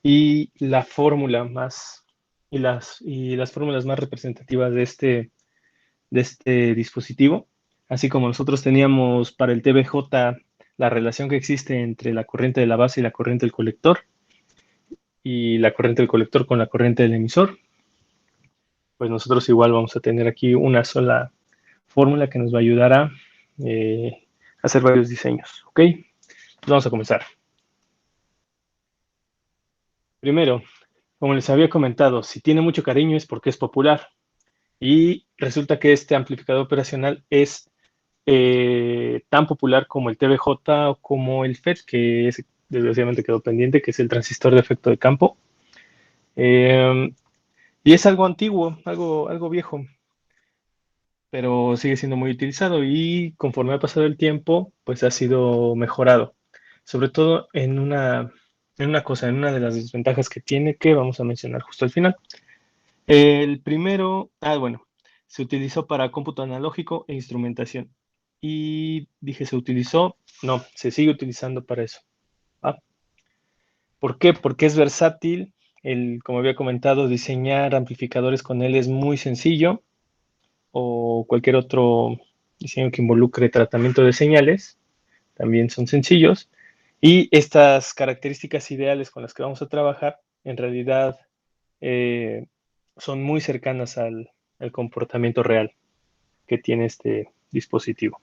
y la fórmula más y las fórmulas más representativas de este dispositivo, así como nosotros teníamos para el TBJ la relación que existe entre la corriente de la base y la corriente del colector, y la corriente del colector con la corriente del emisor, pues nosotros igual vamos a tener aquí una sola fórmula que nos va a ayudar a hacer varios diseños. ¿Ok? Pues vamos a comenzar. Primero, como les había comentado, si tiene mucho cariño es porque es popular. Y resulta que este amplificador operacional es tan popular como el TBJ o como el FET, que es, desgraciadamente quedó pendiente, que es el transistor de efecto de campo. Y es algo antiguo, algo viejo, pero sigue siendo muy utilizado y conforme ha pasado el tiempo, pues ha sido mejorado. Sobre todo en una de las desventajas que tiene, que vamos a mencionar justo al final. El primero, bueno, se utilizó para cómputo analógico e instrumentación. Y dije, ¿se utilizó? No, se sigue utilizando para eso. ¿Va? ¿Por qué? Porque es versátil. Como había comentado, diseñar amplificadores con él es muy sencillo, o cualquier otro diseño que involucre tratamiento de señales, también son sencillos. Y estas características ideales con las que vamos a trabajar, en realidad eh, son muy cercanas al comportamiento real que tiene este dispositivo.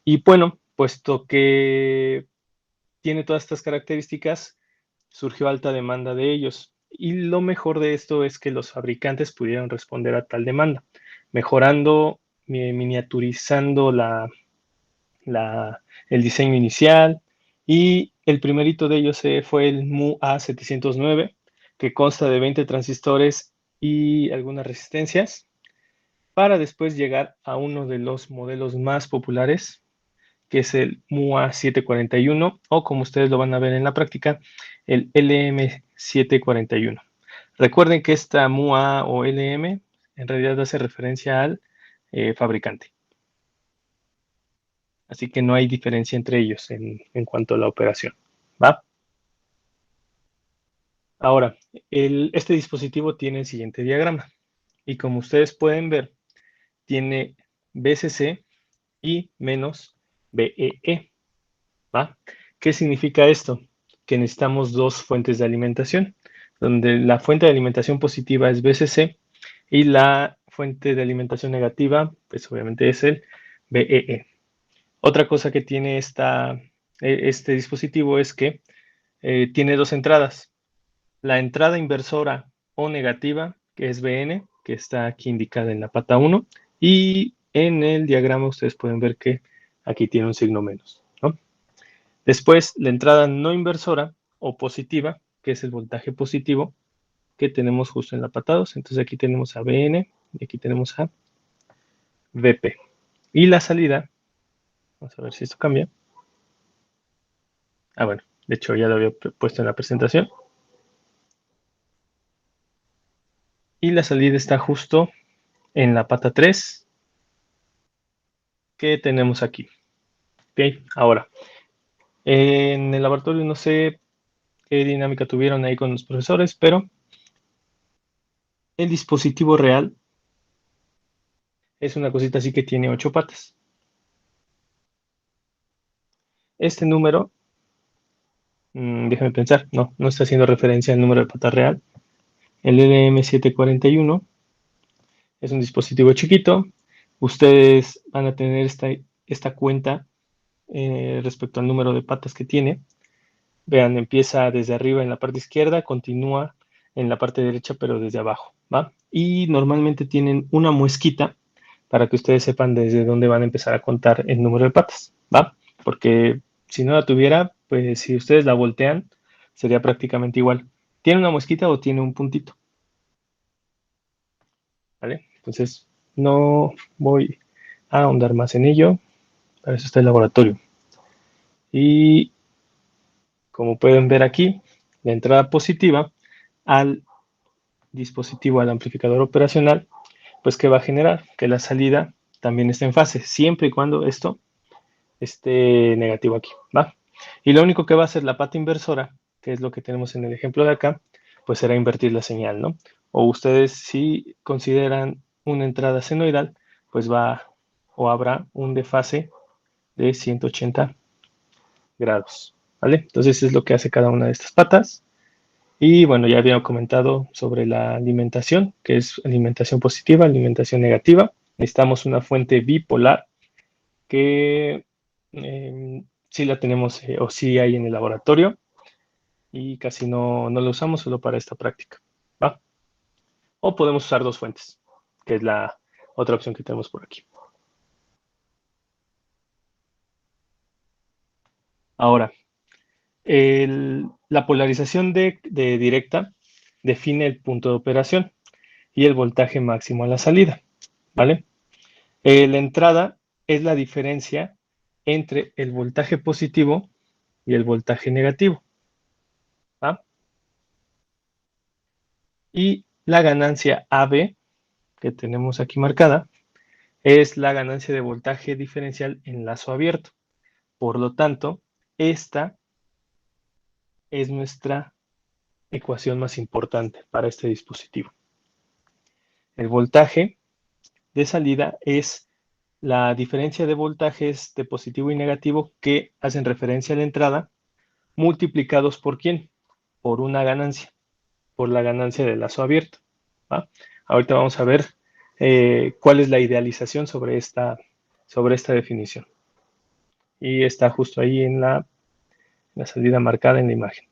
Y bueno, puesto que tiene todas estas características, surgió alta demanda de ellos. Y lo mejor de esto es que los fabricantes pudieron responder a tal demanda, mejorando, miniaturizando el diseño inicial. Y el primerito de ellos fue el MU A709, que consta de 20 transistores y algunas resistencias, para después llegar a uno de los modelos más populares, que es el MUA741, o como ustedes lo van a ver en la práctica, el LM741. Recuerden que esta MUA o LM en realidad hace referencia al fabricante. Así que no hay diferencia entre ellos en cuanto a la operación. ¿Va? Ahora, este dispositivo tiene el siguiente diagrama. Y como ustedes pueden ver, tiene BCC y menos BEE. ¿Va? ¿Qué significa esto? Que necesitamos dos fuentes de alimentación, donde la fuente de alimentación positiva es BCC y la fuente de alimentación negativa, pues obviamente es el BEE. Otra cosa que tiene este dispositivo es que tiene dos entradas. La entrada inversora o negativa, que es BN, que está aquí indicada en la pata 1, y en el diagrama ustedes pueden ver que aquí tiene un signo menos, ¿no? Después, la entrada no inversora o positiva, que es el voltaje positivo, que tenemos justo en la pata 2. Entonces aquí tenemos a BN y aquí tenemos a VP. Y la salida, vamos a ver si esto cambia. Bueno, de hecho ya lo había puesto en la presentación. Y la salida está justo en la pata 3 que tenemos aquí. Ok, ahora, en el laboratorio no sé qué dinámica tuvieron ahí con los profesores, pero el dispositivo real es una cosita así que tiene 8 patas. Este número, déjame pensar, no está haciendo referencia al número de patas real. El LM741 es un dispositivo chiquito. Ustedes van a tener esta cuenta respecto al número de patas que tiene. Vean, empieza desde arriba en la parte izquierda, continúa en la parte derecha, pero desde abajo, ¿va? Y normalmente tienen una muesquita para que ustedes sepan desde dónde van a empezar a contar el número de patas, ¿va? Porque si no la tuviera, pues si ustedes la voltean, sería prácticamente igual. ¿Tiene una muesquita o tiene un puntito? ¿Vale? Entonces, no voy a ahondar más en ello. Para eso está el laboratorio. Y como pueden ver aquí, la entrada positiva al dispositivo, al amplificador operacional, pues que va a generar que la salida también esté en fase, siempre y cuando esto esté negativo aquí, ¿va? Y lo único que va a hacer la pata inversora que es lo que tenemos en el ejemplo de acá, pues será invertir la señal, ¿no? O ustedes si consideran una entrada senoidal, pues va o habrá un desfase de 180 grados, ¿vale? Entonces es lo que hace cada una de estas patas. Y bueno, ya había comentado sobre la alimentación, que es alimentación positiva, alimentación negativa. Necesitamos una fuente bipolar que sí la tenemos o sí hay en el laboratorio y casi no la usamos solo para esta práctica, ¿va? O podemos usar dos fuentes, que es la otra opción que tenemos por aquí. Ahora, la polarización de directa define el punto de operación y el voltaje máximo a la salida, ¿vale? La entrada es la diferencia entre el voltaje positivo y el voltaje negativo, ¿va? Y la ganancia AB, que tenemos aquí marcada, es la ganancia de voltaje diferencial en lazo abierto. Por lo tanto, esta es nuestra ecuación más importante para este dispositivo. El voltaje de salida es la diferencia de voltajes de positivo y negativo que hacen referencia a la entrada multiplicados por ¿quién? Por una ganancia, por la ganancia del lazo abierto, ¿va? Ahorita vamos a ver cuál es la idealización sobre esta definición. Y está justo ahí en la salida marcada en la imagen.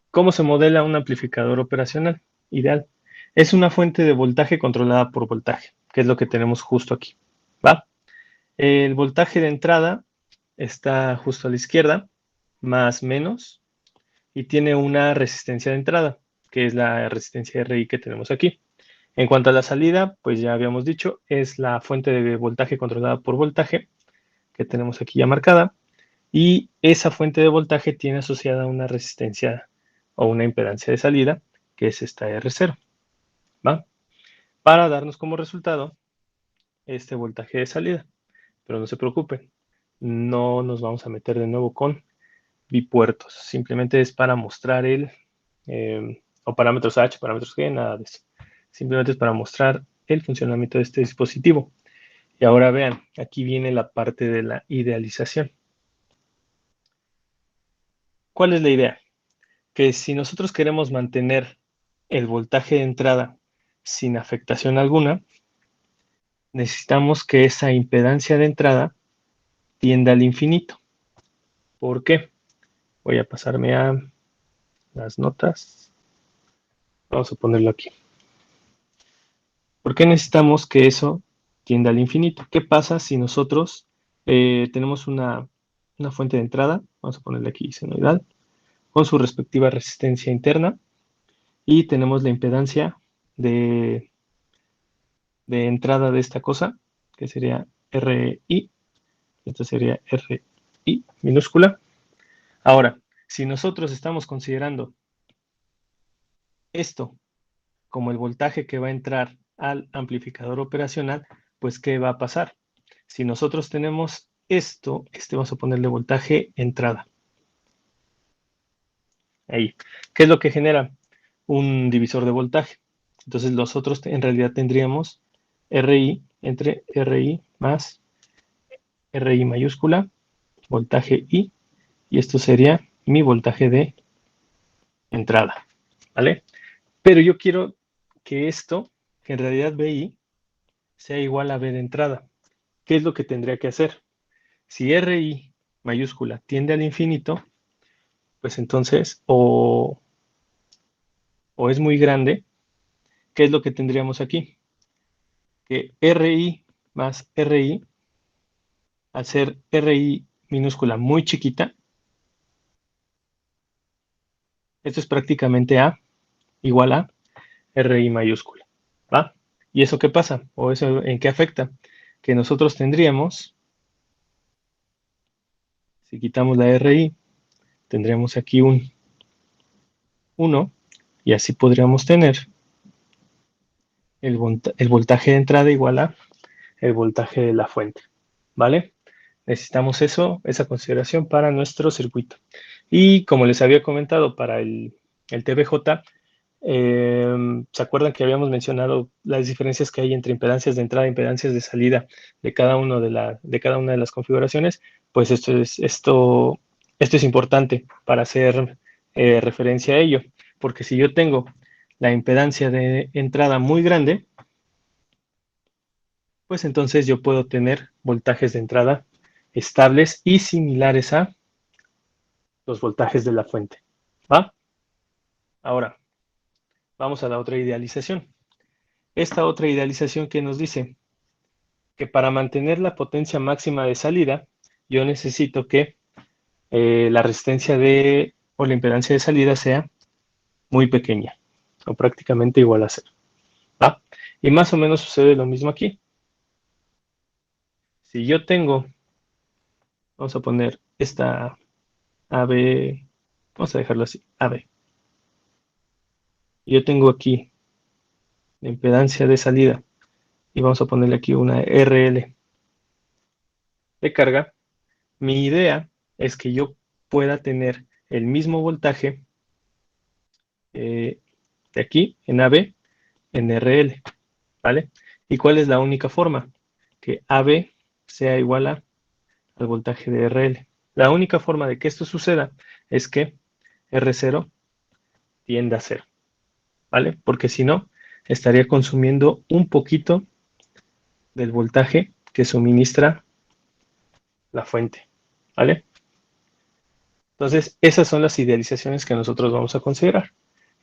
¿Cómo se modela un amplificador operacional? Ideal. Es una fuente de voltaje controlada por voltaje, que es lo que tenemos justo aquí, ¿va? El voltaje de entrada está justo a la izquierda, más menos, y tiene una resistencia de entrada, que es la resistencia RI que tenemos aquí. En cuanto a la salida, pues ya habíamos dicho, es la fuente de voltaje controlada por voltaje, que tenemos aquí ya marcada, y esa fuente de voltaje tiene asociada una resistencia o una impedancia de salida, que es esta R0, ¿va? Para darnos como resultado este voltaje de salida. Pero no se preocupen, no nos vamos a meter de nuevo con bipuertos, simplemente es para mostrar o parámetros H, parámetros G, nada de eso. Simplemente es para mostrar el funcionamiento de este dispositivo. Y ahora vean, aquí viene la parte de la idealización. ¿Cuál es la idea? Que si nosotros queremos mantener el voltaje de entrada sin afectación alguna, necesitamos que esa impedancia de entrada tienda al infinito. ¿Por qué? Voy a pasarme a las notas. Vamos a ponerlo aquí. ¿Por qué necesitamos que eso tienda al infinito? ¿Qué pasa si nosotros tenemos una fuente de entrada? Vamos a ponerle aquí senoidal, con su respectiva resistencia interna, y tenemos la impedancia de entrada de esta cosa, que sería RI, esta sería RI minúscula. Ahora, si nosotros estamos considerando esto como el voltaje que va a entrar al amplificador operacional, pues ¿qué va a pasar? Si nosotros tenemos esto, vamos a ponerle voltaje entrada. Ahí. ¿Qué es lo que genera? Un divisor de voltaje. Entonces nosotros en realidad tendríamos RI entre RI más RI mayúscula, voltaje I, y esto sería mi voltaje de entrada, ¿vale? Pero yo quiero que esto, que en realidad BI, sea igual a B de entrada. ¿Qué es lo que tendría que hacer? Si RI mayúscula tiende al infinito, pues entonces o es muy grande. ¿Qué es lo que tendríamos aquí? Que RI más RI, al ser RI minúscula muy chiquita, esto es prácticamente A igual a RI mayúscula, ¿va? ¿Y eso qué pasa? ¿O eso en qué afecta? Que nosotros tendríamos, si quitamos la RI, tendríamos aquí un 1, y así podríamos tener el voltaje de entrada igual a el voltaje de la fuente, ¿vale? Necesitamos esa consideración para nuestro circuito. Y como les había comentado para el TBJ, ¿se acuerdan que habíamos mencionado las diferencias que hay entre impedancias de entrada e impedancias de salida de cada, de cada una de las configuraciones? Pues esto es importante para hacer referencia a ello, porque si yo tengo la impedancia de entrada muy grande, pues entonces yo puedo tener voltajes de entrada estables y similares a los voltajes de la fuente. ¿Va? Ahora, vamos a la otra idealización. Esta otra idealización que nos dice que para mantener la potencia máxima de salida, yo necesito que la resistencia o la impedancia de salida sea muy pequeña, o prácticamente igual a cero. ¿Va? Y más o menos sucede lo mismo aquí. Si yo tengo, vamos a poner esta AB, vamos a dejarlo así, AB. Yo tengo aquí la impedancia de salida y vamos a ponerle aquí una RL de carga. Mi idea es que yo pueda tener el mismo voltaje de aquí en AB en RL, ¿vale? ¿Y cuál es la única forma? Que AB sea igual al voltaje de RL. La única forma de que esto suceda es que R0 tienda a cero, ¿vale? Porque si no, estaría consumiendo un poquito del voltaje que suministra la fuente, ¿vale? Entonces, esas son las idealizaciones que nosotros vamos a considerar.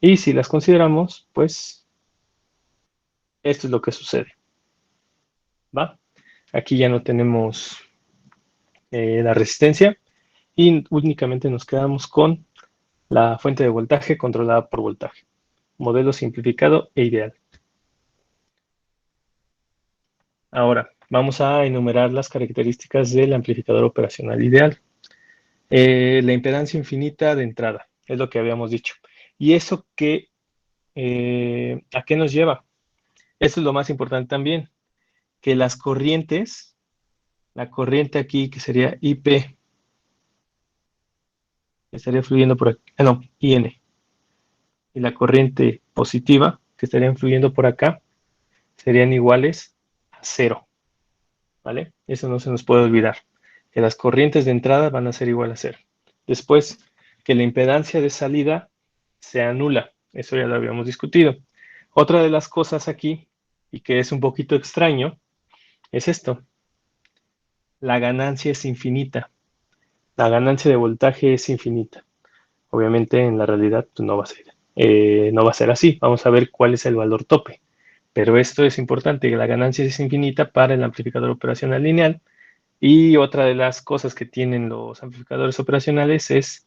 Y si las consideramos, pues esto es lo que sucede, ¿va? Aquí ya no tenemos la resistencia y únicamente nos quedamos con la fuente de voltaje controlada por voltaje. Modelo simplificado e ideal. Ahora, vamos a enumerar las características del amplificador operacional ideal. La impedancia infinita de entrada, es lo que habíamos dicho. ¿Y eso a qué nos lleva? Eso es lo más importante también, que las corrientes, la corriente aquí que sería IP, estaría fluyendo por aquí, no, IN, y la corriente positiva que estarían fluyendo por acá, serían iguales a cero, ¿vale? Eso no se nos puede olvidar, que las corrientes de entrada van a ser igual a cero. Después, que la impedancia de salida sea nula, eso ya lo habíamos discutido. Otra de las cosas aquí, y que es un poquito extraño, es esto, la ganancia es infinita, la ganancia de voltaje es infinita. Obviamente en la realidad pues, no va a ser así, vamos a ver cuál es el valor tope. Pero esto es importante, que la ganancia es infinita para el amplificador operacional lineal. Y otra de las cosas que tienen los amplificadores operacionales es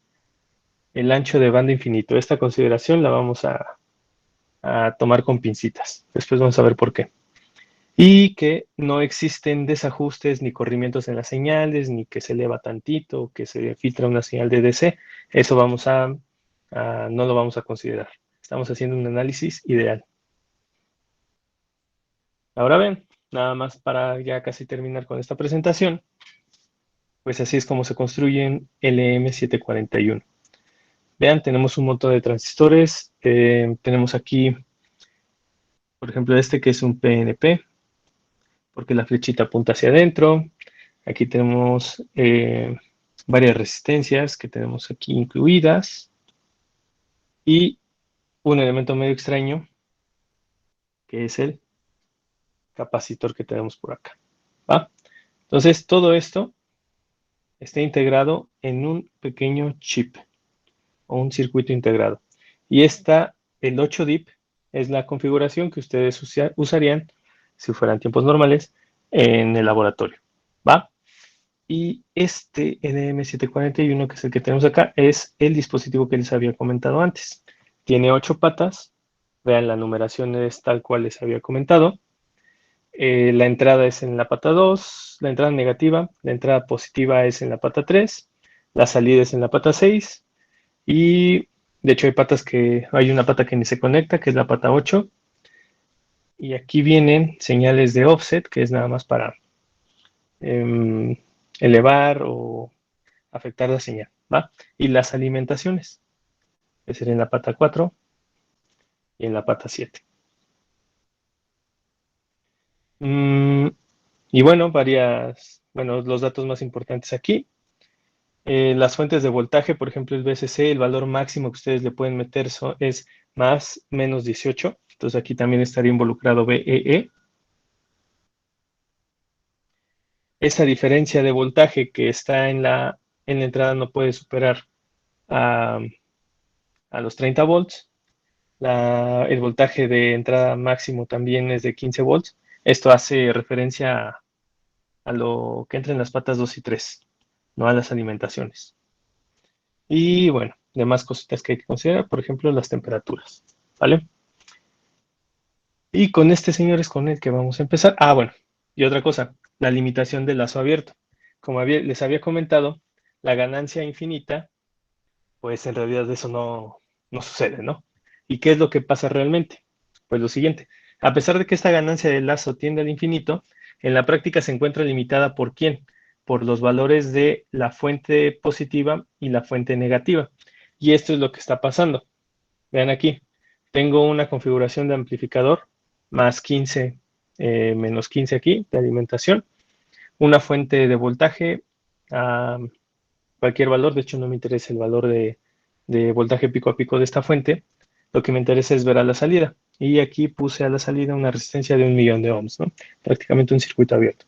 el ancho de banda infinito. Esta consideración la vamos a tomar con pincitas. Después vamos a ver por qué. Y que no existen desajustes ni corrimientos en las señales, ni que se eleva tantito, que se filtra una señal de DC. Eso no lo vamos a considerar. Estamos haciendo un análisis ideal. Ahora ven, nada más para ya casi terminar con esta presentación, pues así es como se construyen LM741. Vean, tenemos un montón de transistores. Tenemos aquí, por ejemplo, este que es un PNP, porque la flechita apunta hacia adentro. Aquí tenemos varias resistencias que tenemos aquí incluidas y un elemento medio extraño que es el capacitor que tenemos por acá. ¿Va? Entonces, todo esto está integrado en un pequeño chip o un circuito integrado. Y el 8-DIP, es la configuración que ustedes usarían si fueran tiempos normales en el laboratorio. ¿Va? Y este NM741, que es el que tenemos acá, es el dispositivo que les había comentado antes. Tiene 8 patas. Vean, la numeración es tal cual les había comentado. La entrada es en la pata 2, la entrada negativa, la entrada positiva es en la pata 3, la salida es en la pata 6 y de hecho hay una pata que ni se conecta, que es la pata 8. Y aquí vienen señales de offset, que es nada más para elevar o afectar la señal. ¿va? Y las alimentaciones, que serían en la pata 4 y en la pata 7. Y bueno, bueno, los datos más importantes aquí. Las fuentes de voltaje, por ejemplo, el VCC, el valor máximo que ustedes le pueden meter es más menos 18. Entonces aquí también estaría involucrado VEE. Esa diferencia de voltaje que está en la entrada no puede superar a, a los 30 volts. El voltaje de entrada máximo también es de 15 volts. Esto hace referencia a lo que entra en las patas 2 y 3, no a las alimentaciones. Y bueno, demás cositas que hay que considerar, por ejemplo, las temperaturas, ¿vale? Y con este señor es con el que vamos a empezar. Ah, bueno, y otra cosa, la limitación del lazo abierto. Como les había comentado, la ganancia infinita, pues en realidad eso no sucede, ¿no? ¿Y qué es lo que pasa realmente? Pues lo siguiente, a pesar de que esta ganancia del lazo tiende al infinito, en la práctica se encuentra limitada ¿por quién? Por los valores de la fuente positiva y la fuente negativa. Y esto es lo que está pasando. Vean aquí, tengo una configuración de amplificador más 15, menos 15 aquí de alimentación, una fuente de voltaje a cualquier valor, de hecho no me interesa el valor de voltaje pico a pico de esta fuente, lo que me interesa es ver a la salida. Y aquí puse a la salida una resistencia de 1.000.000 de ohms, ¿no? Prácticamente un circuito abierto.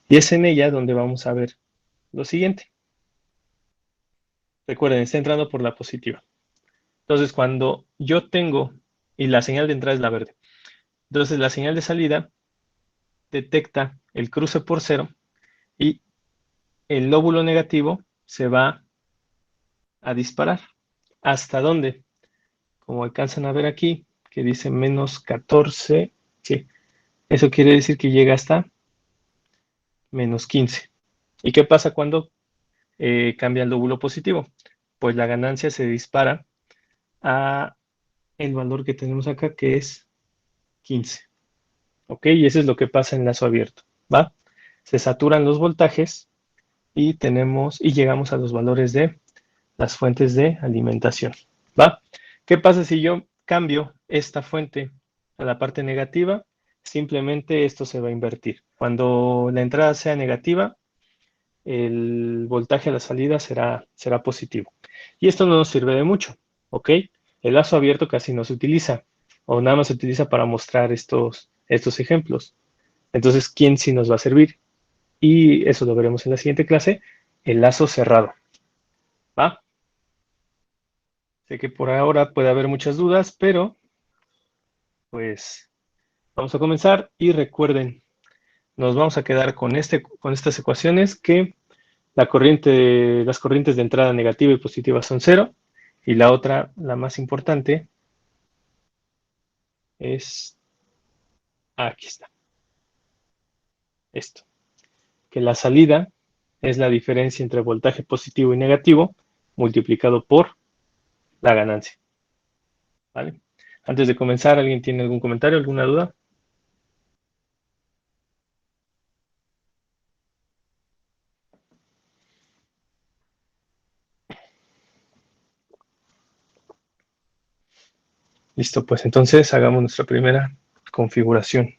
Y es en ella donde vamos a ver lo siguiente. Recuerden, está entrando por la positiva. Entonces, cuando yo tengo, y la señal de entrada es la verde, entonces la señal de salida detecta el cruce por cero y el lóbulo negativo se va a disparar. ¿Hasta dónde? Como alcanzan a ver aquí, que dice menos 14, sí, eso quiere decir que llega hasta menos 15. ¿Y qué pasa cuando cambia el lóbulo positivo? Pues la ganancia se dispara a el valor que tenemos acá, que es 15. ¿Ok? Y eso es lo que pasa en lazo abierto, ¿va? Se saturan los voltajes y llegamos a los valores de las fuentes de alimentación, ¿va? ¿Qué pasa si yo cambio esta fuente a la parte negativa? Simplemente esto se va a invertir. Cuando la entrada sea negativa, el voltaje a la salida será positivo. Y esto no nos sirve de mucho, ¿ok? El lazo abierto casi no se utiliza, o nada más se utiliza para mostrar estos ejemplos. Entonces, ¿quién sí nos va a servir? Y eso lo veremos en la siguiente clase, el lazo cerrado, ¿va? Sé que por ahora puede haber muchas dudas, pero pues vamos a comenzar y recuerden, nos vamos a quedar con estas ecuaciones que las corrientes de entrada negativa y positiva son cero y la otra, la más importante, es, aquí está, esto, que la salida es la diferencia entre voltaje positivo y negativo multiplicado por la ganancia, ¿vale? Antes de comenzar, ¿alguien tiene algún comentario, alguna duda? Listo, pues entonces hagamos nuestra primera configuración.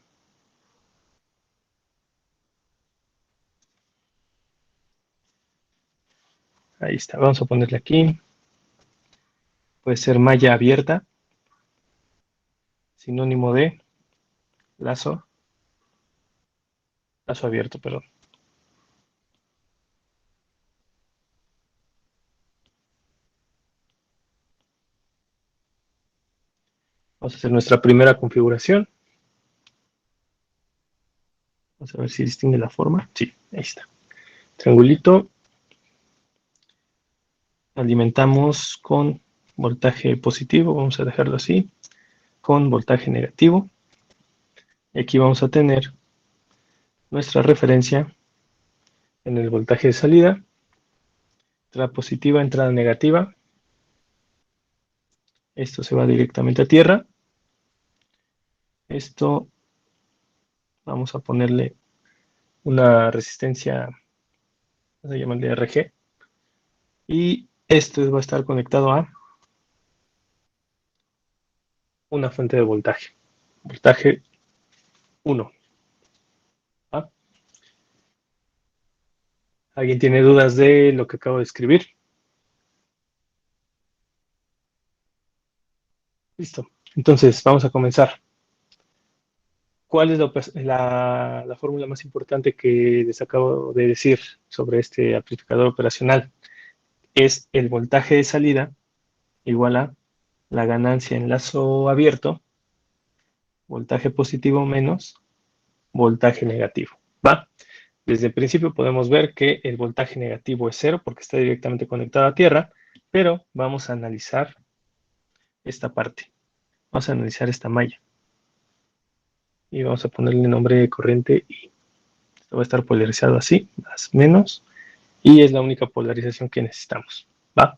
Ahí está, vamos a ponerle aquí. Puede ser malla abierta, sinónimo de lazo, lazo abierto, perdón. Vamos a hacer nuestra primera configuración. Vamos a ver si distingue la forma. Sí, ahí está. Triangulito. Alimentamos con voltaje positivo, vamos a dejarlo así, con voltaje negativo. Y aquí vamos a tener nuestra referencia en el voltaje de salida, entrada positiva, entrada negativa. Esto se va directamente a tierra. Esto vamos a ponerle una resistencia, vamos a llamarle RG. Y Este va a estar conectado a una fuente de voltaje. Voltaje 1. ¿Va? ¿Alguien tiene dudas de lo que acabo de escribir? Listo. Entonces, vamos a comenzar. ¿Cuál es la fórmula más importante que les acabo de decir sobre este amplificador operacional? Es el voltaje de salida igual a la ganancia en lazo abierto, voltaje positivo menos voltaje negativo. ¿Va? Desde el principio podemos ver que el voltaje negativo es cero porque está directamente conectado a tierra, pero vamos a analizar esta parte. Vamos a analizar esta malla y vamos a ponerle nombre de corriente I. Esto va a estar polarizado así, más menos, y es la única polarización que necesitamos. ¿Va?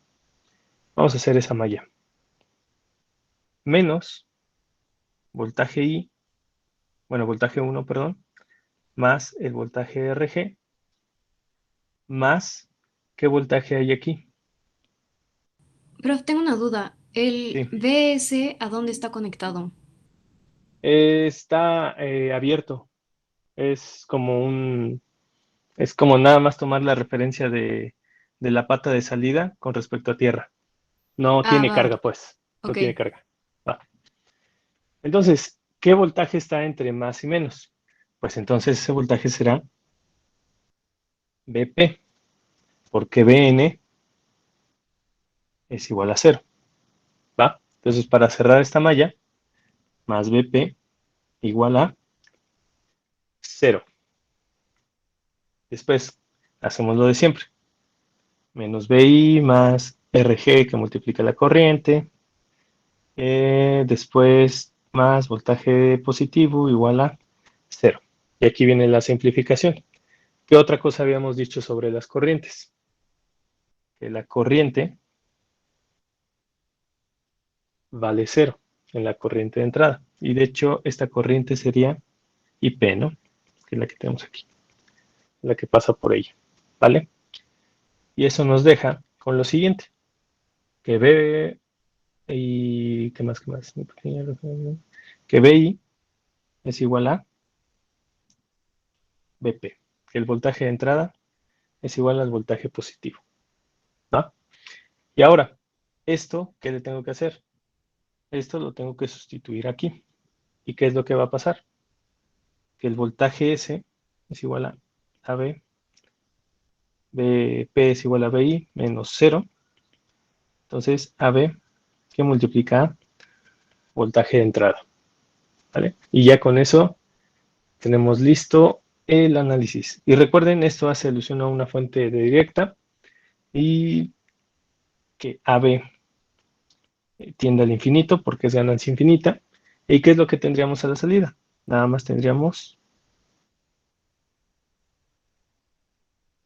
Vamos a hacer esa malla. Menos voltaje I, bueno, voltaje 1, perdón, más el voltaje RG, más, ¿qué voltaje hay aquí? Pero tengo una duda. ¿El Sí, BS a dónde está conectado? está abierto. Es como es como nada más tomar la referencia de la pata de salida con respecto a tierra. No Ah, tiene va. carga, pues. No Ok. tiene carga. Va. Entonces, ¿qué voltaje está entre más y menos? Pues entonces ese voltaje será Vp, porque Vn es igual a cero. ¿Va? Entonces, para cerrar esta malla, más Vp igual a cero. Después, hacemos lo de siempre. Menos Vi más Rg que multiplica la corriente. Después, más voltaje positivo igual a cero. Y aquí viene la simplificación. ¿Qué otra cosa habíamos dicho sobre las corrientes? Que la corriente vale cero en la corriente de entrada. Y de hecho, esta corriente sería IP, ¿no? Que es la que tenemos aquí, la que pasa por ella. ¿Vale? Y eso nos deja con lo siguiente, que B y ¿qué más? ¿Qué más? Que BI es igual a BP, que el voltaje de entrada es igual al voltaje positivo. ¿Va? Y ahora, esto, ¿qué le tengo que hacer? Esto lo tengo que sustituir aquí. ¿Y qué es lo que va a pasar? Que el voltaje S es igual a AB, BP es igual a BI menos cero. Entonces, AB que multiplica a voltaje de entrada. ¿Vale? Y ya con eso tenemos listo el análisis. Y recuerden, esto hace alusión a una fuente de directa y que AB tiende al infinito porque es ganancia infinita. ¿Y qué es lo que tendríamos a la salida? Nada más tendríamos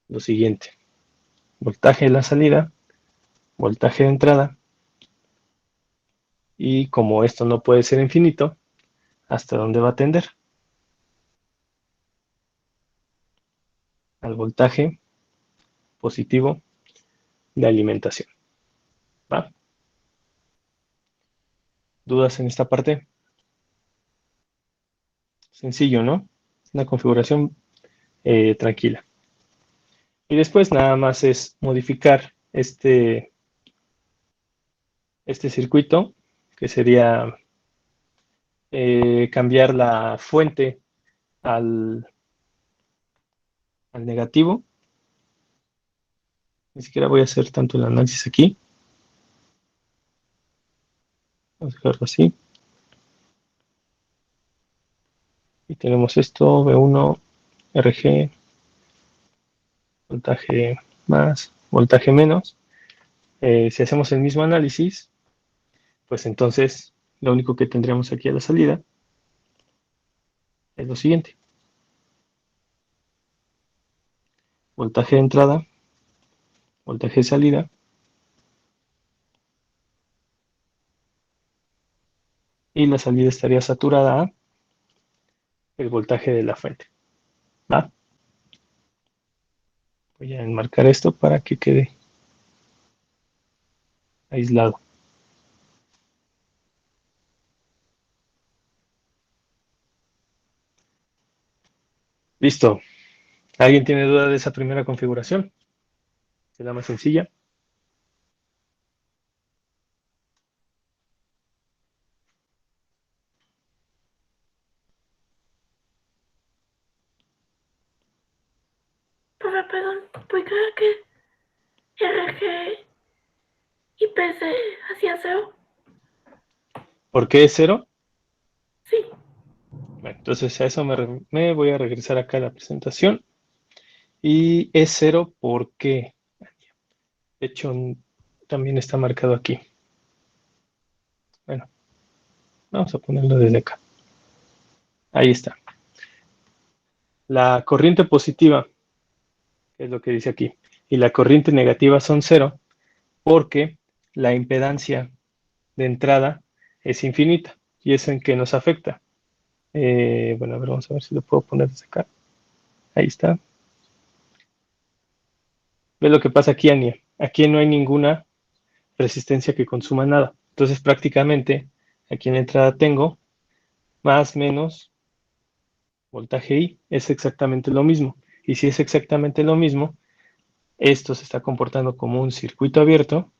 lo siguiente. Voltaje de la salida, voltaje de entrada, y como esto no puede ser infinito, ¿hasta dónde va a tender? Al voltaje positivo de alimentación. ¿Va? ¿Dudas en esta parte? Sencillo, ¿no? Una configuración tranquila. Y después nada más es modificar este circuito, que sería cambiar la fuente al, al negativo. Ni siquiera voy a hacer tanto el análisis aquí. Vamos a dejarlo así. Y tenemos esto, V1, RG, voltaje más, voltaje menos. Si hacemos el mismo análisis, pues entonces lo único que tendríamos aquí a la salida es lo siguiente. Voltaje de entrada, voltaje de salida, y la salida estaría saturada a el voltaje de la fuente. ¿Va? Voy a enmarcar esto para que quede aislado. Listo. ¿Alguien tiene duda de esa primera configuración? Es la más sencilla. Profe, perdón, ¿puede creer que RG y PC hacían cero? ¿Por qué es cero? Sí. Bueno, entonces a eso me voy a regresar acá a la presentación. Y es cero porque, de hecho, también está marcado aquí. Bueno, vamos a ponerlo desde acá. Ahí está. La corriente positiva, que es lo que dice aquí, y la corriente negativa son cero porque la impedancia de entrada es infinita. ¿Y eso en qué nos afecta? Bueno, a ver, vamos a ver si lo puedo poner desde acá. Ahí está. ¿Ve lo que pasa aquí, Ania? Aquí no hay ninguna resistencia que consuma nada. Entonces, prácticamente, aquí en la entrada tengo más menos voltaje I. Es exactamente lo mismo. Y si es exactamente lo mismo, esto se está comportando como un circuito abierto.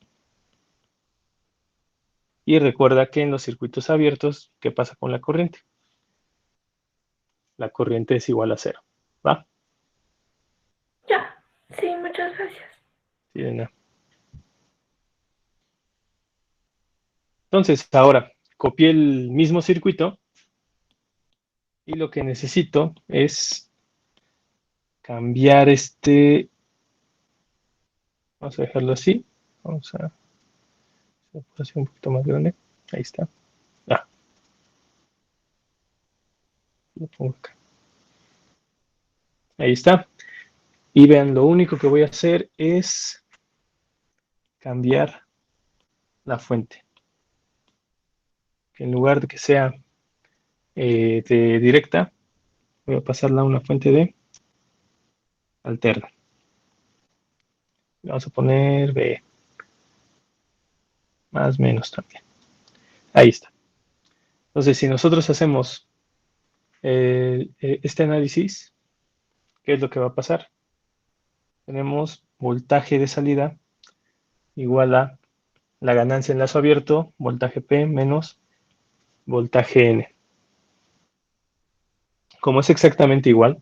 Y recuerda que en los circuitos abiertos, ¿qué pasa con la corriente? La corriente es igual a cero. ¿Va? Ya. Sí, muchas gracias. Sí, de nada. Entonces, ahora copié el mismo circuito y lo que necesito es cambiar este. Vamos a dejarlo así. Vamos a hacer un poquito más grande. Ahí está. Ah, lo pongo acá. Ahí está. Y vean, lo único que voy a hacer es cambiar la fuente. Que en lugar de que sea de directa, voy a pasarla a una fuente de alterna. Vamos a poner B, más menos también. Ahí está. Entonces, si nosotros hacemos este análisis, ¿qué es lo que va a pasar? Tenemos voltaje de salida igual a la ganancia en lazo abierto, voltaje P menos voltaje N. Como es exactamente igual,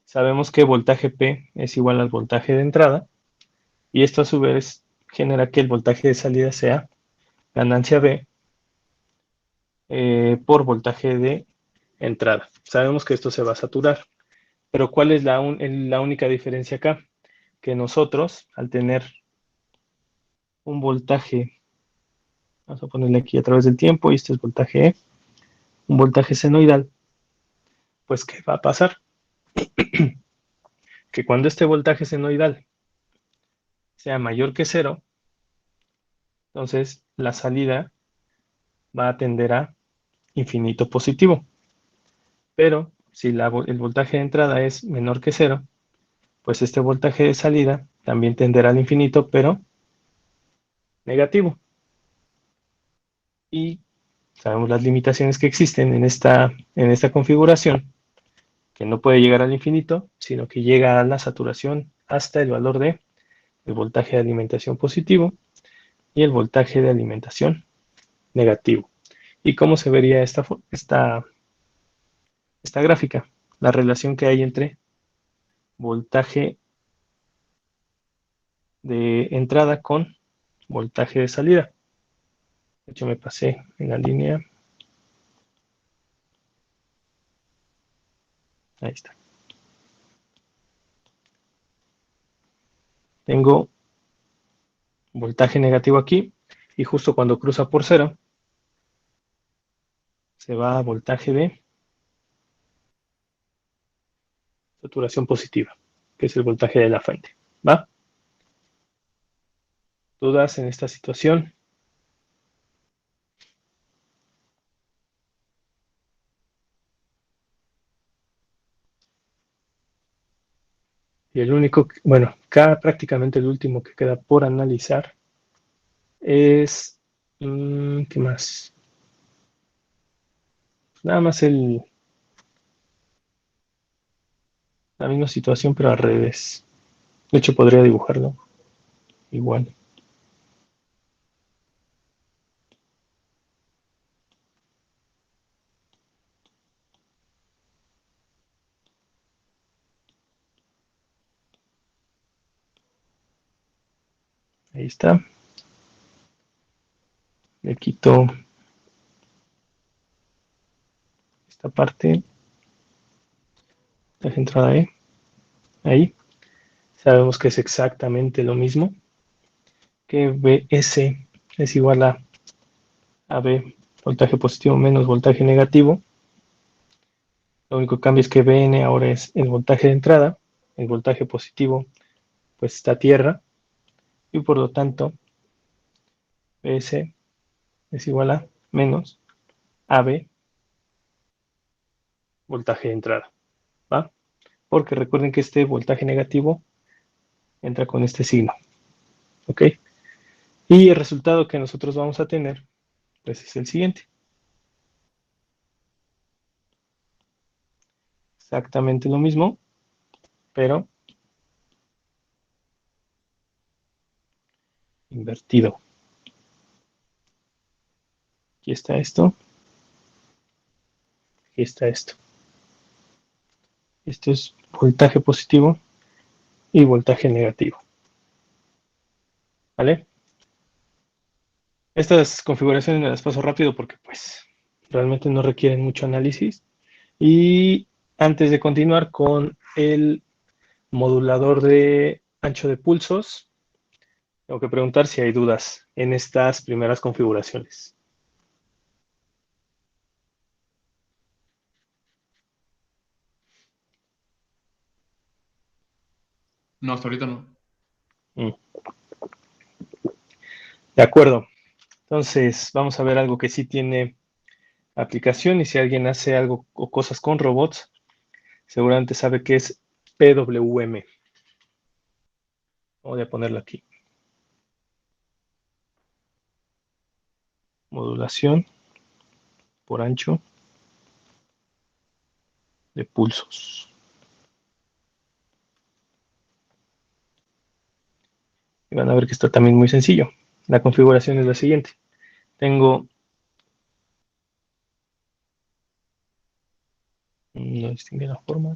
sabemos que voltaje P es igual al voltaje de entrada y esto a su vez genera que el voltaje de salida sea ganancia B por voltaje de entrada. Sabemos que esto se va a saturar, pero ¿cuál es la única diferencia acá? Que nosotros, al tener un voltaje, vamos a ponerle aquí a través del tiempo, y este es voltaje E, un voltaje senoidal, pues ¿qué va a pasar? Que cuando este voltaje senoidal sea mayor que cero, entonces la salida va a tender a infinito positivo. Pero si el voltaje de entrada es menor que cero, pues este voltaje de salida también tenderá al infinito, pero negativo. Y sabemos las limitaciones que existen en esta configuración, que no puede llegar al infinito, sino que llega a la saturación hasta el valor de el voltaje de alimentación positivo y el voltaje de alimentación negativo. ¿Y cómo se vería esta gráfica? La relación que hay entre voltaje de entrada con voltaje de salida. De hecho, me pasé en la línea. Ahí está. Tengo voltaje negativo aquí y justo cuando cruza por cero se va a voltaje de saturación positiva, que es el voltaje de la fuente. ¿Va? ¿Dudas en esta situación? Y el único, bueno, prácticamente el último que queda por analizar es, ¿qué más? Nada más la misma situación, pero al revés. De hecho, podría dibujarlo igual. Ahí está. Le quito esta parte. La entrada E. Ahí. Sabemos que es exactamente lo mismo. Que Vs es igual a AB, voltaje positivo menos voltaje negativo. Lo único que cambia es que Vn ahora es el voltaje de entrada. El voltaje positivo pues está a tierra. Y por lo tanto, Vs es igual a menos AB, voltaje de entrada. ¿Va? Porque recuerden que este voltaje negativo entra con este signo. ¿Ok? Y el resultado que nosotros vamos a tener pues es el siguiente. Exactamente lo mismo, pero invertido. Aquí está esto, aquí está esto. Esto es voltaje positivo y voltaje negativo. ¿Vale? Estas configuraciones me las paso rápido porque pues realmente no requieren mucho análisis. Y antes de continuar con el modulador de ancho de pulsos, tengo que preguntar si hay dudas en estas primeras configuraciones. No, hasta ahorita no. De acuerdo. Entonces, vamos a ver algo que sí tiene aplicación y si alguien hace algo o cosas con robots, seguramente sabe que es PWM. Voy a ponerlo aquí. Modulación por ancho de pulsos. Y van a ver que está también muy sencillo. La configuración es la siguiente. Tengo, no distingue la forma.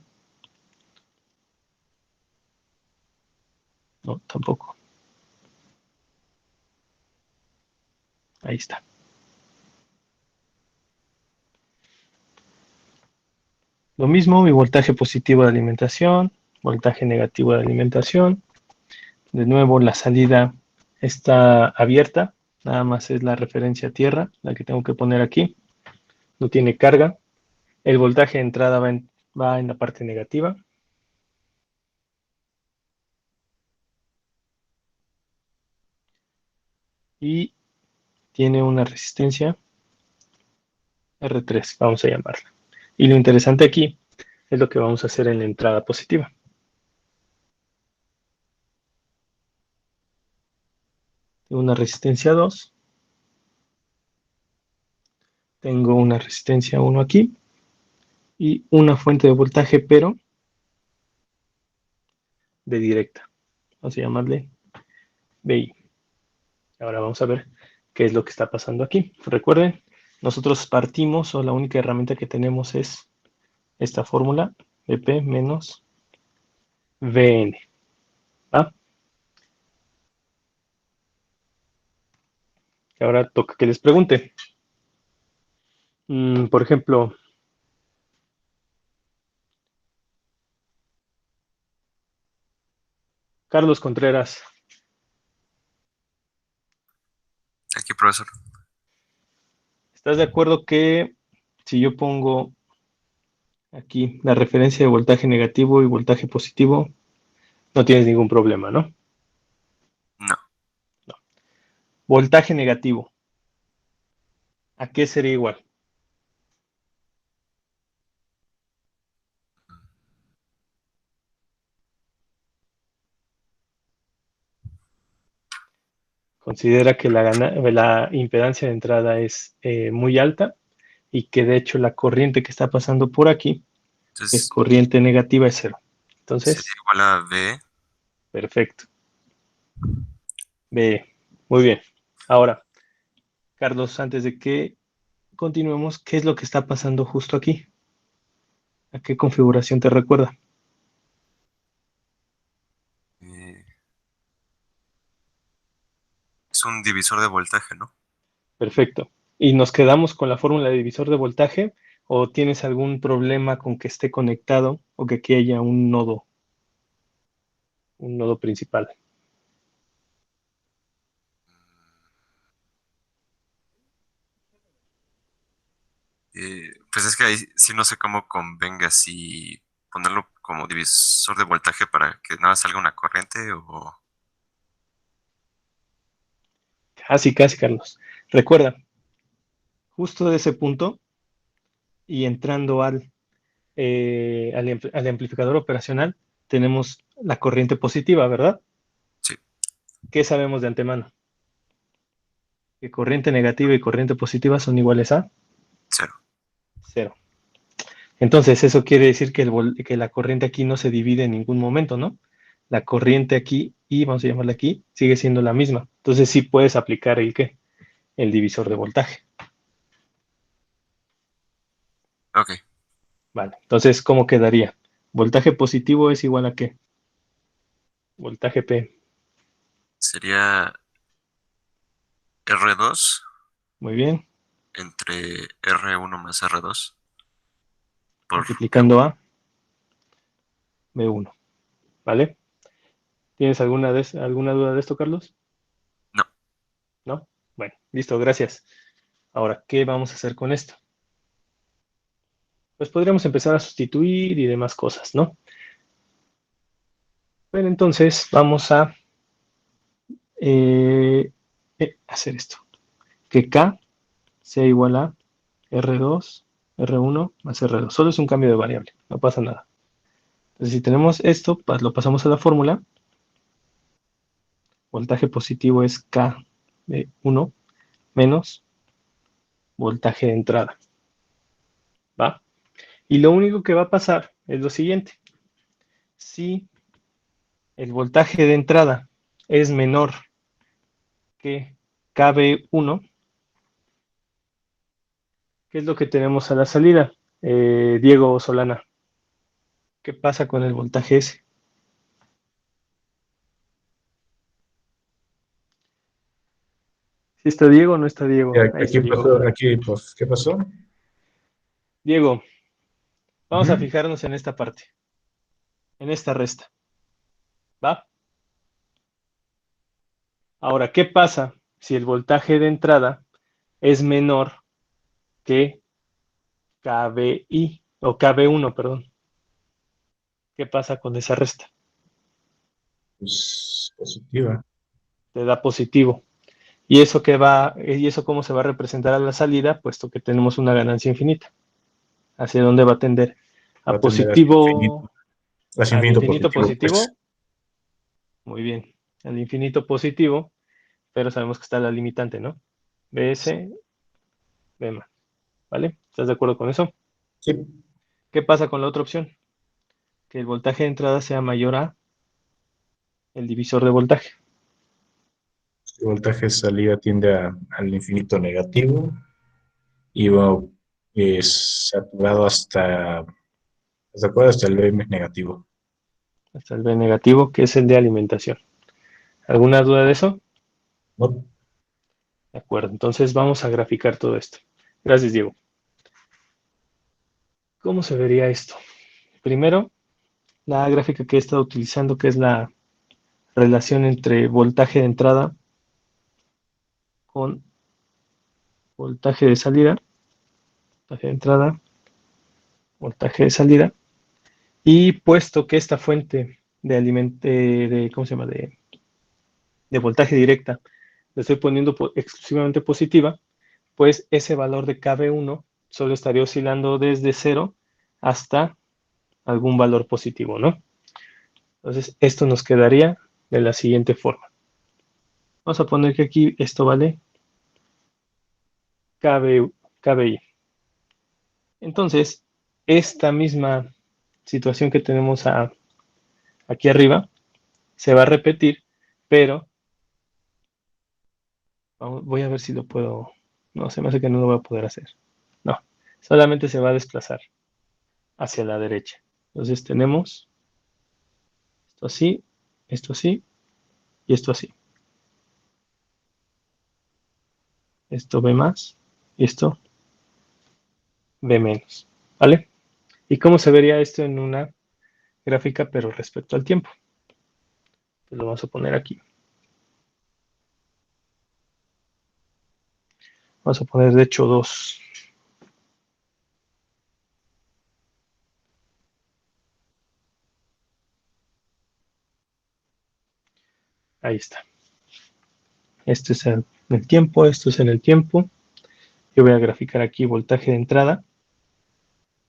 No, tampoco. Ahí está. Lo mismo, mi voltaje positivo de alimentación, voltaje negativo de alimentación. De nuevo, la salida está abierta. Nada más es la referencia a tierra, la que tengo que poner aquí. No tiene carga. El voltaje de entrada va en la parte negativa. Y tiene una resistencia R3, vamos a llamarla. Y lo interesante aquí es lo que vamos a hacer en la entrada positiva. Tengo una resistencia 2. Tengo una resistencia 1 aquí. Y una fuente de voltaje, pero de directa. Vamos a llamarle BI. Ahora vamos a ver qué es lo que está pasando aquí. Recuerden, nosotros partimos o la única herramienta que tenemos es esta fórmula, BP menos VN. ¿Va? Y ahora toca que les pregunte. Por ejemplo, Carlos Contreras, Aquí, profesor. ¿estás de acuerdo que si yo pongo aquí la referencia de voltaje negativo y voltaje positivo, no tienes ningún problema, ¿no? No. No. Voltaje negativo, ¿a qué sería igual? Considera que la impedancia de entrada es muy alta y que de hecho la corriente que está pasando por aquí es Entonces corriente negativa, es cero. sería Entonces, igual a B. perfecto. B. Muy bien. Ahora, Carlos, antes de que continuemos, ¿qué es lo que está pasando justo aquí? ¿A qué configuración te recuerda? eh, es un divisor de voltaje, ¿no? Perfecto. ¿Y nos quedamos con la fórmula de divisor de voltaje o tienes algún problema con que esté conectado o que aquí haya un nodo principal? Pues es que ahí sí no sé cómo convenga si ponerlo como divisor de voltaje para que nada salga una corriente o... Casi, casi, Carlos. Recuerda, justo de ese punto y entrando al amplificador operacional, tenemos la corriente positiva, ¿verdad? Sí, ¿Qué sabemos de antemano? Que corriente negativa y corriente positiva son iguales a cero. cero. Entonces, eso quiere decir que la corriente aquí no se divide en ningún momento, ¿no? La corriente aquí, y vamos a llamarla aquí, sigue siendo la misma. Entonces, sí puedes aplicar el ¿qué? El divisor de voltaje. Ok, Vale. Entonces, ¿cómo quedaría? Voltaje positivo es igual a ¿qué? Voltaje P. sería R2 Muy bien. entre R1 más R2 por Multiplicando B1. a B1. ¿Vale? ¿Tienes alguna duda de esto, Carlos? No, ¿No? Bueno, listo, gracias. Ahora, ¿qué vamos a hacer con esto? Pues podríamos empezar a sustituir y demás cosas, ¿no? Pero entonces vamos a hacer esto. Que K sea igual a R2, R1 más R2. Solo es un cambio de variable, no pasa nada. Entonces, si tenemos esto, pues lo pasamos a la fórmula. Voltaje positivo es K de 1 menos voltaje de entrada. ¿Va? Y lo único que va a pasar es lo siguiente. Si el voltaje de entrada es menor que KB1, ¿qué es lo que tenemos a la salida? Diego Solana, ¿qué pasa con el voltaje ese? ¿Sí está Diego o no está Diego? Ahí está Aquí Diego. pasó, aquí, pues, ¿qué pasó? Diego, vamos a Ujú. fijarnos en esta parte, en esta resta. ¿Va? Ahora, ¿qué pasa si el voltaje de entrada es menor que KBI o KB1, perdón? ¿Qué pasa con esa resta? Pues positiva. Te da positivo. ¿Y eso cómo se va a representar a la salida? Puesto que tenemos una ganancia infinita. ¿Hacia dónde va a tender? Va A a tender hacia infinito. positivo, Hacia al infinito infinito positivo, pues. positivo. Muy bien. Al infinito positivo, pero sabemos que está la limitante, ¿no? BS, B más. ¿Vale? ¿Estás de acuerdo con eso? Sí, ¿Qué pasa con la otra opción? Que el voltaje de entrada sea mayor a el divisor de voltaje. el voltaje de salida tiende al infinito negativo y va saturado ¿hasta cuál? Hasta el BM negativo. Hasta el B negativo, que es el de alimentación. ¿Alguna duda de eso? ¿No? De acuerdo. Entonces vamos a graficar todo esto. Gracias, Diego. ¿Cómo se vería esto? Primero, la gráfica que he estado utilizando, que es la relación entre voltaje de entrada con voltaje de salida, voltaje de entrada, voltaje de salida, y puesto que esta fuente ¿cómo se llama? De voltaje directa, la estoy poniendo exclusivamente positiva, pues ese valor de KB1 solo estaría oscilando desde 0 hasta algún valor positivo, ¿no? Entonces, esto nos quedaría de la siguiente forma. Vamos a poner que aquí esto vale KBI. Entonces, esta misma situación que tenemos aquí arriba se va a repetir, pero voy a ver si lo puedo. No, se me hace que no lo voy a poder hacer. No, solamente se va a desplazar hacia la derecha. Entonces tenemos esto así y esto así. Esto B más y esto B menos, ¿vale? ¿Y cómo se vería esto en una gráfica, pero respecto al tiempo? Pues lo vamos a poner aquí. Vamos a poner, de hecho, 2. Ahí está. Esto es en el tiempo, esto es en el tiempo. Yo voy a graficar aquí voltaje de entrada.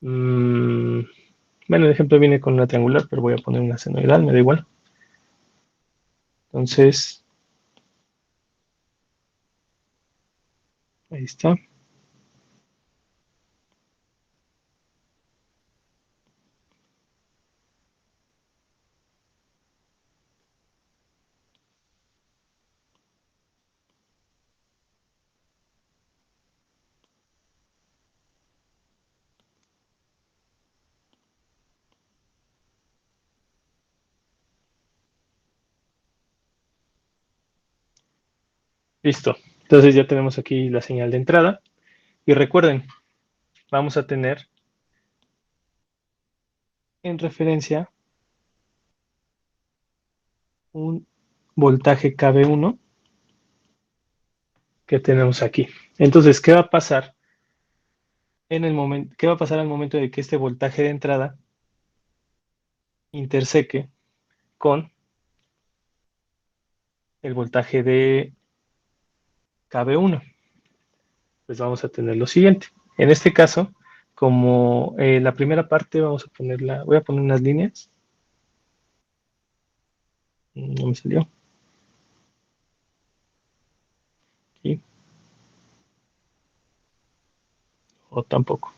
Bueno, el ejemplo viene con una triangular, pero voy a poner una senoidal, me da igual. Entonces, ahí está. Listo. Entonces ya tenemos aquí la señal de entrada. Y recuerden, vamos a tener en referencia un voltaje KB1 que tenemos aquí. Entonces, ¿qué va a pasar en el momento? ¿Qué va a pasar al momento de que este voltaje de entrada interseque con el voltaje de KB1? Pues vamos a tener lo siguiente. En este caso, como la primera parte vamos a ponerla, voy a poner unas líneas. No me salió. Aquí. O tampoco.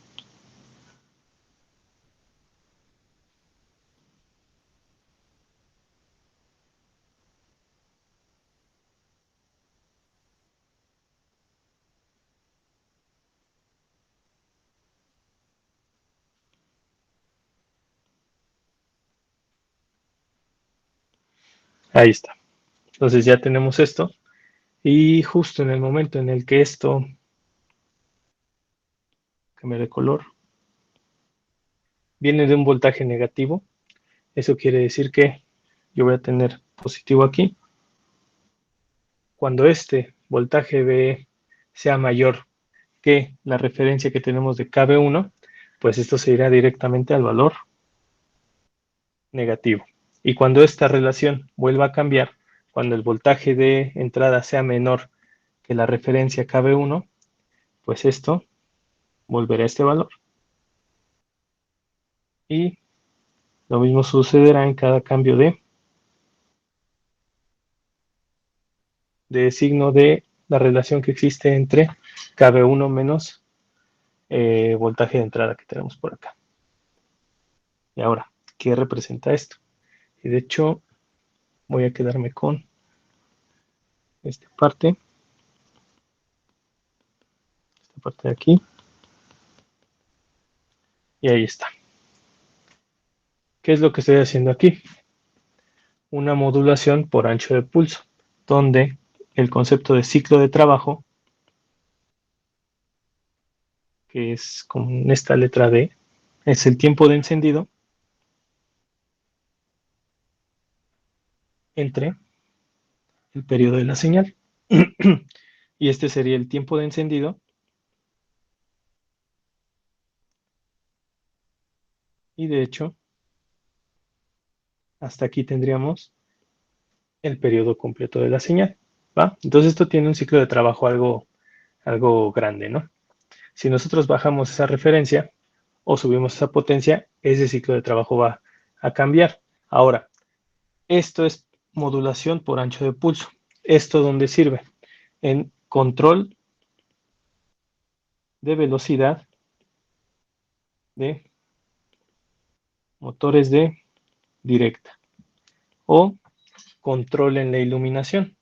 Ahí está. Entonces ya tenemos esto. Y justo en el momento en el que esto cambia de color, viene de un voltaje negativo, eso quiere decir que yo voy a tener positivo aquí. Cuando este voltaje B sea mayor que la referencia que tenemos de KB1, pues esto se irá directamente al valor negativo. Y cuando esta relación vuelva a cambiar, cuando el voltaje de entrada sea menor que la referencia KB1, pues esto volverá a este valor. Y lo mismo sucederá en cada cambio de signo de la relación que existe entre KB1 menos voltaje de entrada que tenemos por acá. Y ahora, ¿qué representa esto? Y de hecho, voy a quedarme con esta parte de aquí. Y ahí está. ¿Qué es lo que estoy haciendo aquí? Una modulación por ancho de pulso, donde el concepto de ciclo de trabajo, que es con esta letra D, es el tiempo de encendido entre el periodo de la señal. Y este sería el tiempo de encendido y de hecho hasta aquí tendríamos el periodo completo de la señal, ¿va? Entonces esto tiene un ciclo de trabajo algo grande, ¿no? Si nosotros bajamos esa referencia o subimos esa potencia, ese ciclo de trabajo va a cambiar. Ahora, esto es modulación por ancho de pulso. ¿esto dónde sirve? En control de velocidad de motores de directa o control en la iluminación.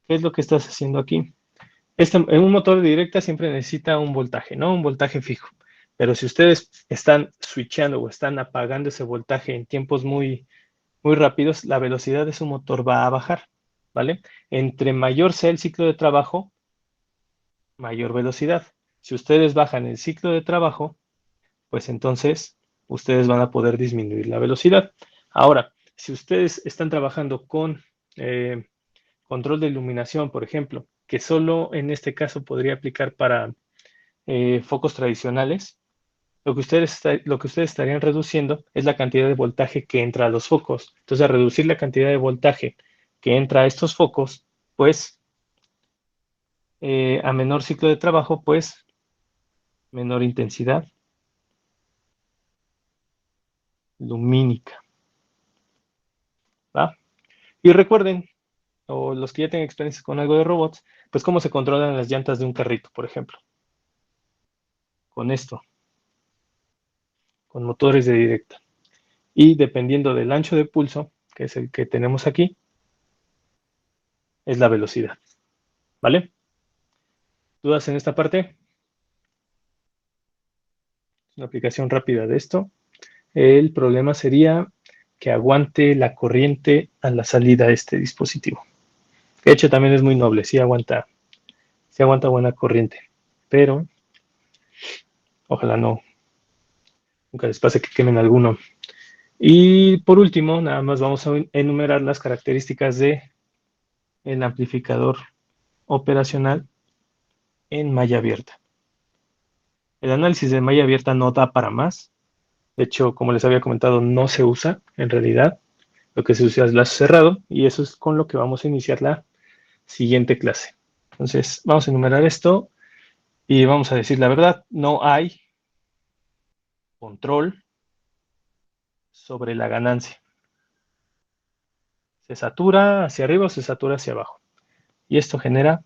¿Qué es lo que estás haciendo aquí? En un motor de directa siempre necesita un voltaje, ¿no? Un voltaje fijo. Pero si ustedes están switchando o están apagando ese voltaje en tiempos muy rápidos, la velocidad de su motor va a bajar, ¿vale? Entre mayor sea el ciclo de trabajo, mayor velocidad. Si ustedes bajan el ciclo de trabajo, pues entonces ustedes van a poder disminuir la velocidad. Ahora, si ustedes están trabajando con control de iluminación, por ejemplo, que solo en este caso podría aplicar para focos tradicionales, lo que ustedes estarían reduciendo es la cantidad de voltaje que entra a los focos. Entonces, al reducir la cantidad de voltaje que entra a estos focos, pues a menor ciclo de trabajo, pues menor intensidad lumínica. ¿Va? Y recuerden, o los que ya tengan experiencia con algo de robots, pues cómo se controlan las llantas de un carrito, por ejemplo. Con esto, con motores de directa. Y dependiendo del ancho de pulso, que es el que tenemos aquí, es la velocidad. ¿Vale? ¿Dudas en esta parte? Una aplicación rápida de esto. El problema sería que aguante la corriente a la salida de este dispositivo. De hecho, también es muy noble, sí aguanta buena corriente, pero ojalá nunca les pase que quemen alguno. Y por último, nada más vamos a enumerar las características de el amplificador operacional en malla abierta. El análisis de malla abierta no da para más. De hecho, como les había comentado, no se usa en realidad. Lo que se usa es lazo cerrado y eso es con lo que vamos a iniciar la siguiente clase. Entonces, vamos a enumerar esto y vamos a decir la verdad. No hay control sobre la ganancia. Se satura hacia arriba o se satura hacia abajo. Y esto genera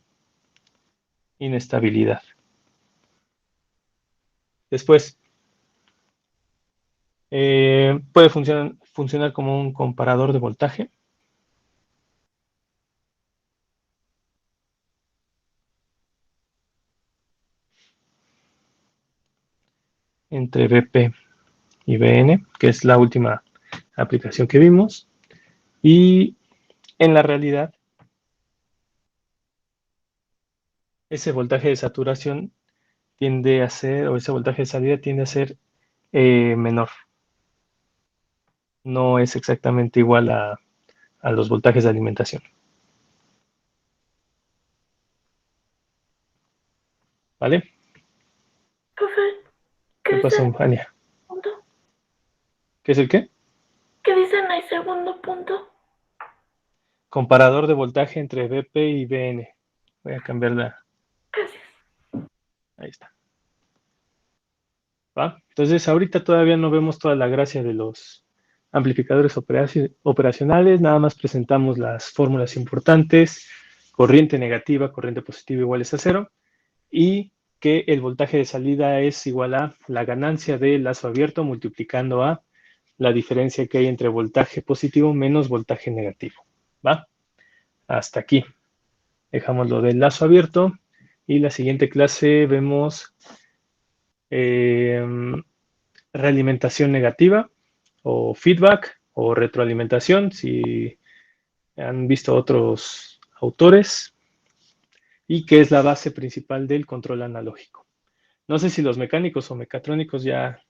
inestabilidad. Después, puede funcionar como un comparador de voltaje. Entre BP y BN, que es la última aplicación que vimos. Y en la realidad, ese voltaje de saturación tiende a ser, o ese voltaje de salida tiende a ser menor. No es exactamente igual a los voltajes de alimentación. ¿Vale? Profe, ¿Qué ¿qué pasó, dice Ania? el punto? ¿Qué es el qué? ¿Qué dice en el segundo punto? Comparador de voltaje entre BP y BN. Voy a cambiarla. Gracias. Ahí está. ¿Va? Entonces, ahorita todavía no vemos toda la gracia de los amplificadores operacionales. Nada más presentamos las fórmulas importantes. Corriente negativa, corriente positiva iguales a cero. Y que el voltaje de salida es igual a la ganancia del lazo abierto multiplicando a la diferencia que hay entre voltaje positivo menos voltaje negativo. ¿Va? Hasta aquí. Dejamos lo del lazo abierto y la siguiente clase vemos realimentación negativa o feedback o retroalimentación si han visto otros autores y que es la base principal del control analógico. No sé si los mecánicos o mecatrónicos ya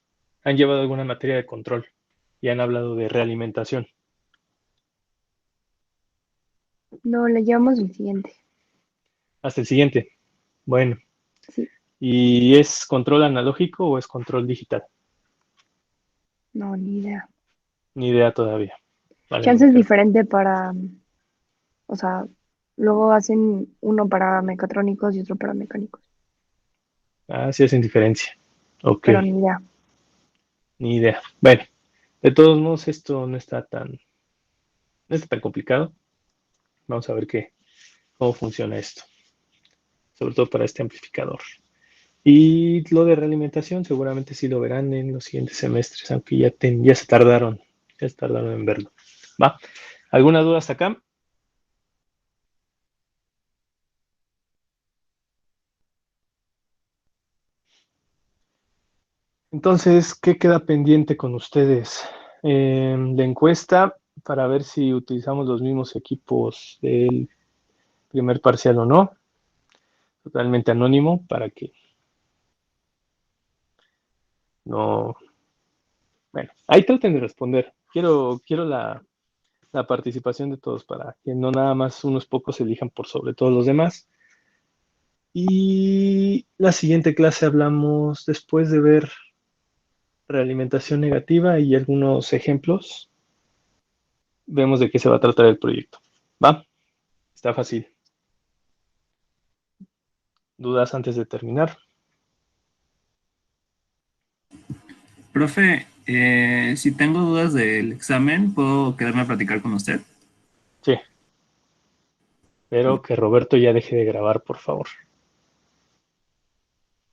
han llevado alguna materia de control y han hablado de realimentación. No, le llevamos el siguiente. Hasta el siguiente. Bueno, Sí, ¿y es control analógico o es control digital? no, ni idea. Ni idea todavía. Vale, Chance es creo. diferente para, o sea, luego hacen uno para mecatrónicos y otro para mecánicos, Ah, sí hacen diferencia. Ok, pero ni idea. ni idea. Bueno, De todos modos, esto no está tan complicado. Vamos a ver cómo funciona esto, sobre todo para este amplificador. Y lo de realimentación seguramente sí lo verán en los siguientes semestres, aunque ya se tardaron en verlo. ¿Va? ¿Alguna duda hasta acá? Entonces, ¿qué queda pendiente con ustedes? La encuesta para ver si utilizamos los mismos equipos del primer parcial o no. Totalmente anónimo para que no... Bueno, ahí traten de responder. Quiero la participación de todos para que no nada más unos pocos elijan por sobre todos los demás. Y la siguiente clase hablamos después de ver realimentación negativa y algunos ejemplos. Vemos de qué se va a tratar el proyecto. ¿Va? Está fácil. ¿Dudas antes de terminar? Profe, si tengo dudas del examen, ¿puedo quedarme a platicar con usted? Sí. Pero que Roberto ya deje de grabar, por favor.